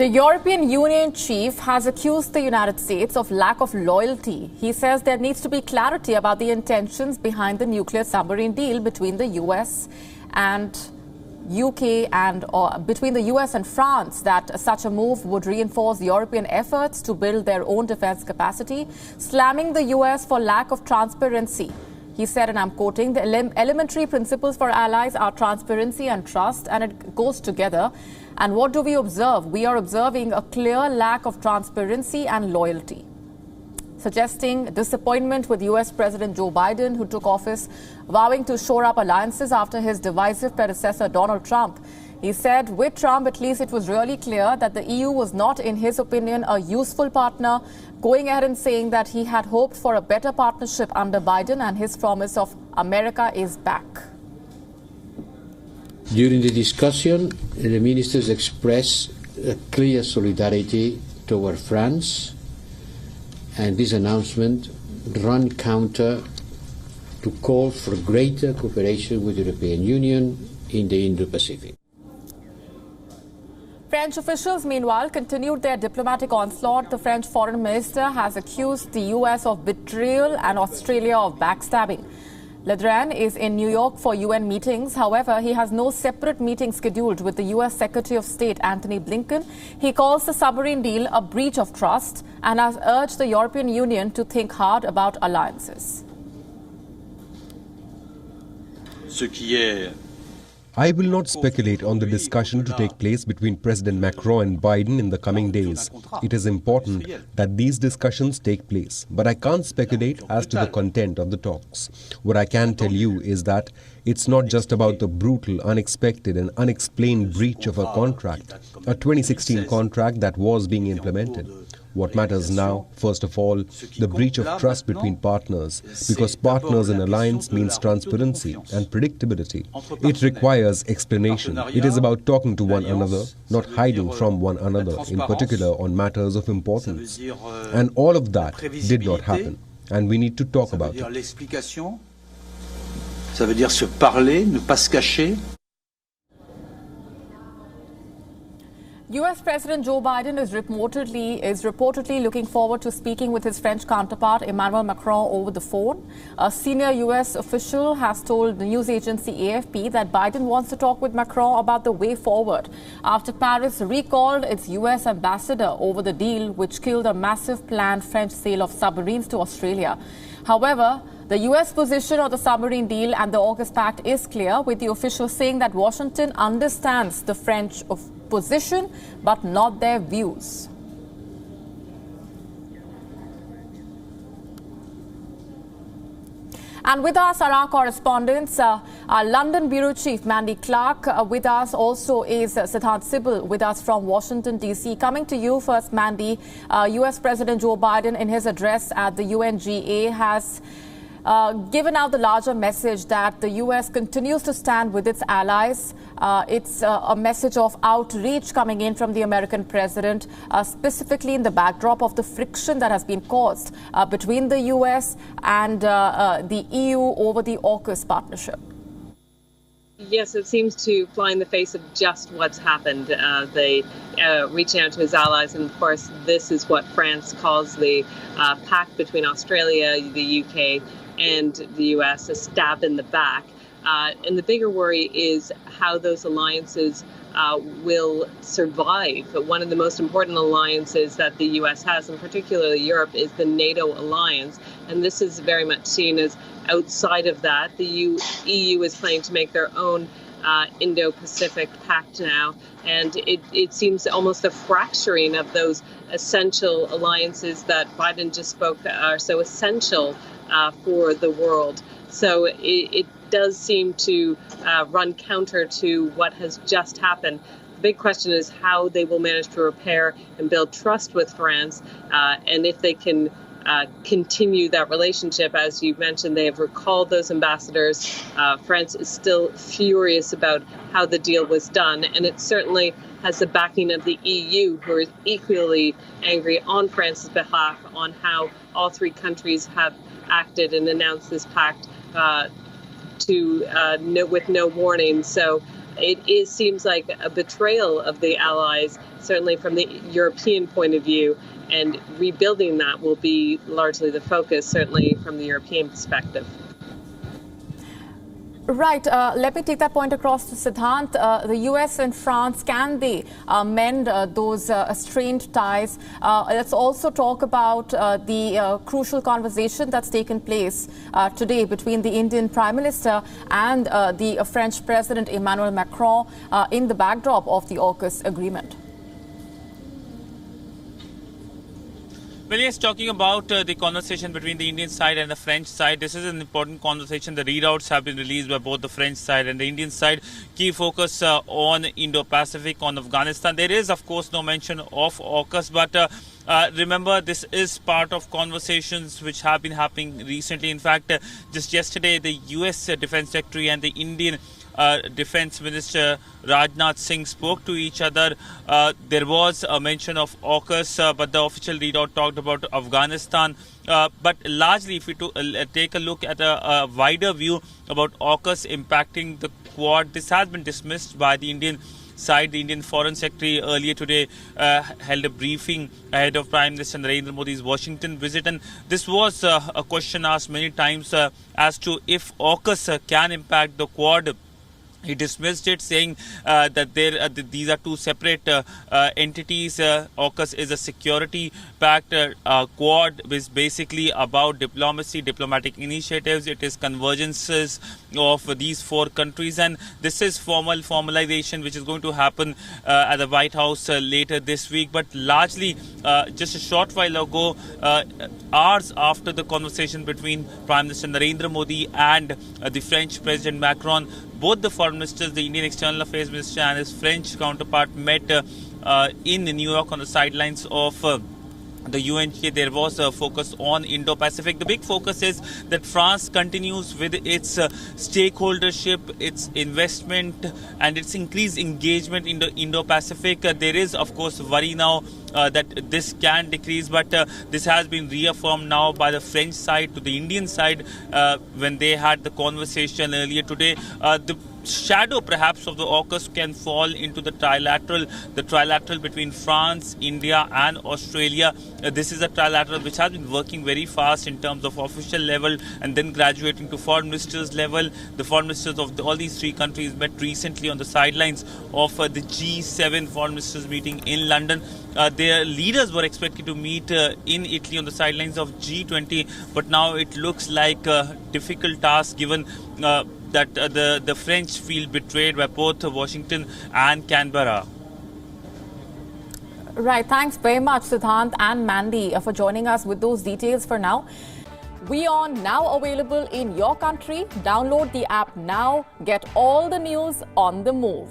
The European Union chief has accused the United States of lack of loyalty. He says there needs to be clarity about the intentions behind the nuclear submarine deal between the US and UK and between the US and France, that such a move would reinforce European efforts to build their own defense capacity, slamming the US for lack of transparency. He said, and I'm quoting, the elementary principles for allies are transparency and trust, and it goes together. And what do we observe? We are observing a clear lack of transparency and loyalty, suggesting disappointment with US President Joe Biden, who took office vowing to shore up alliances after his divisive predecessor Donald Trump. He said with Trump, at least, it was really clear that the EU was not, in his opinion, a useful partner, going ahead and saying that he had hoped for a better partnership under Biden, and his promise of America is back. During the discussion, the ministers expressed a clear solidarity toward France, and this announcement ran counter to call for greater cooperation with the European Union in the Indo-Pacific. French officials, meanwhile, continued their diplomatic onslaught. The French foreign minister has accused the US of betrayal and Australia of backstabbing. Le Drian is in New York for UN meetings. However, he has no separate meeting scheduled with the US Secretary of State Antony Blinken. He calls the submarine deal a breach of trust and has urged the European Union to think hard about alliances. I will not speculate on the discussion to take place between President Macron and Biden in the coming days. It is important that these discussions take place, but I can't speculate as to the content of the talks. What I can tell you is that it's not just about the brutal, unexpected and unexplained breach of a contract, a 2016 contract that was being implemented. What matters now, first of all, the breach of trust between partners, because partners in alliance means transparency and predictability. It requires explanation. It is about talking to one another, not hiding from one another, in particular on matters of importance. And all of that did not happen, and we need to talk about it. Ça veut dire se parler, ne pas se cacher. US President Joe Biden is reportedly looking forward to speaking with his French counterpart Emmanuel Macron over the phone. A senior US official has told the news agency AFP that Biden wants to talk with Macron about the way forward after Paris recalled its US ambassador over the deal which killed a massive planned French sale of submarines to Australia. However, the US position on the submarine deal and the AUKUS Pact is clear, with the official saying that Washington understands the French position but not their views. And with us are our correspondents, our London Bureau Chief Mandy Clark. With us also is Siddhant Sibal with us from Washington, D.C. Coming to you first, Mandy. US President Joe Biden, in his address at the UNGA, has given out the larger message that the US continues to stand with its allies. It's a message of outreach coming in from the American president, specifically in the backdrop of the friction that has been caused between the US and the EU over the AUKUS partnership. Yes, it seems to fly in the face of just what's happened. They reaching out to his allies, and of course, this is what France calls the pact between Australia, the UK, and the US, a stab in the back. And the bigger worry is how those alliances will survive. But one of the most important alliances that the US has, and particularly Europe, is the NATO alliance. And this is very much seen as outside of that. The EU is planning to make their own Indo-Pacific pact now, and it seems almost a fracturing of those essential alliances that Biden just spoke are so essential for the world. So it does seem to run counter to what has just happened. The big question is how they will manage to repair and build trust with France, and if they can continue that relationship. As you mentioned, they have recalled those ambassadors. France is still furious about how the deal was done, and it certainly has the backing of the EU, who are equally angry on France's behalf on how all three countries have acted and announced this pact with no warning. So it seems like a betrayal of the allies, certainly from the European point of view, and rebuilding that will be largely the focus, certainly from the European perspective. Right. Let me take that point across to Siddhant. The US and France, can they mend those strained ties? Let's also talk about the crucial conversation that's taken place today between the Indian Prime Minister and the French President Emmanuel Macron in the backdrop of the AUKUS agreement. Well, yes, talking about the conversation between the Indian side and the French side, this is an important conversation. The readouts have been released by both the French side and the Indian side. Key focus on Indo-Pacific, on Afghanistan. There is, of course, no mention of AUKUS, but remember, this is part of conversations which have been happening recently. In fact, just yesterday, the US Defense Secretary and the Indian Defense Minister Rajnath Singh spoke to each other. There was a mention of AUKUS, but the official readout talked about Afghanistan. But largely, if we take a look at a wider view about AUKUS impacting the Quad, this has been dismissed by the Indian side. The Indian Foreign Secretary earlier today held a briefing ahead of Prime Minister Narendra Modi's Washington visit, and this was a question asked many times as to if AUKUS can impact the Quad. He dismissed it, saying that these are two separate entities. AUKUS is a security pact. Quad is basically about diplomacy, diplomatic initiatives. It is convergences of these four countries, and this is formalization which is going to happen at the White House later this week. But largely, just a short while ago, hours after the conversation between Prime Minister Narendra Modi and the French President Macron, both the foreign ministers, the Indian External Affairs Minister and his French counterpart, met in New York on the sidelines of the UNK. There was a focus on Indo-Pacific. The big focus is that France continues with its stakeholdership, its investment and its increased engagement in the Indo-Pacific. There is, of course, worry now that this can decrease, but this has been reaffirmed now by the French side to the Indian side when they had the conversation earlier today. The shadow perhaps of the AUKUS can fall into the trilateral between France, India and Australia. This is a trilateral which has been working very fast in terms of official level and then graduating to foreign ministers level. The foreign ministers of all these three countries met recently on the sidelines of the G7 foreign ministers meeting in London. Their leaders were expected to meet in Italy on the sidelines of G20, but now it looks like a difficult task given that the French feel betrayed by both Washington and Canberra. Right. Thanks very much, Siddhant and Mandy, for joining us with those details for now. WION now available in your country. Download the app now. Get all the news on the move.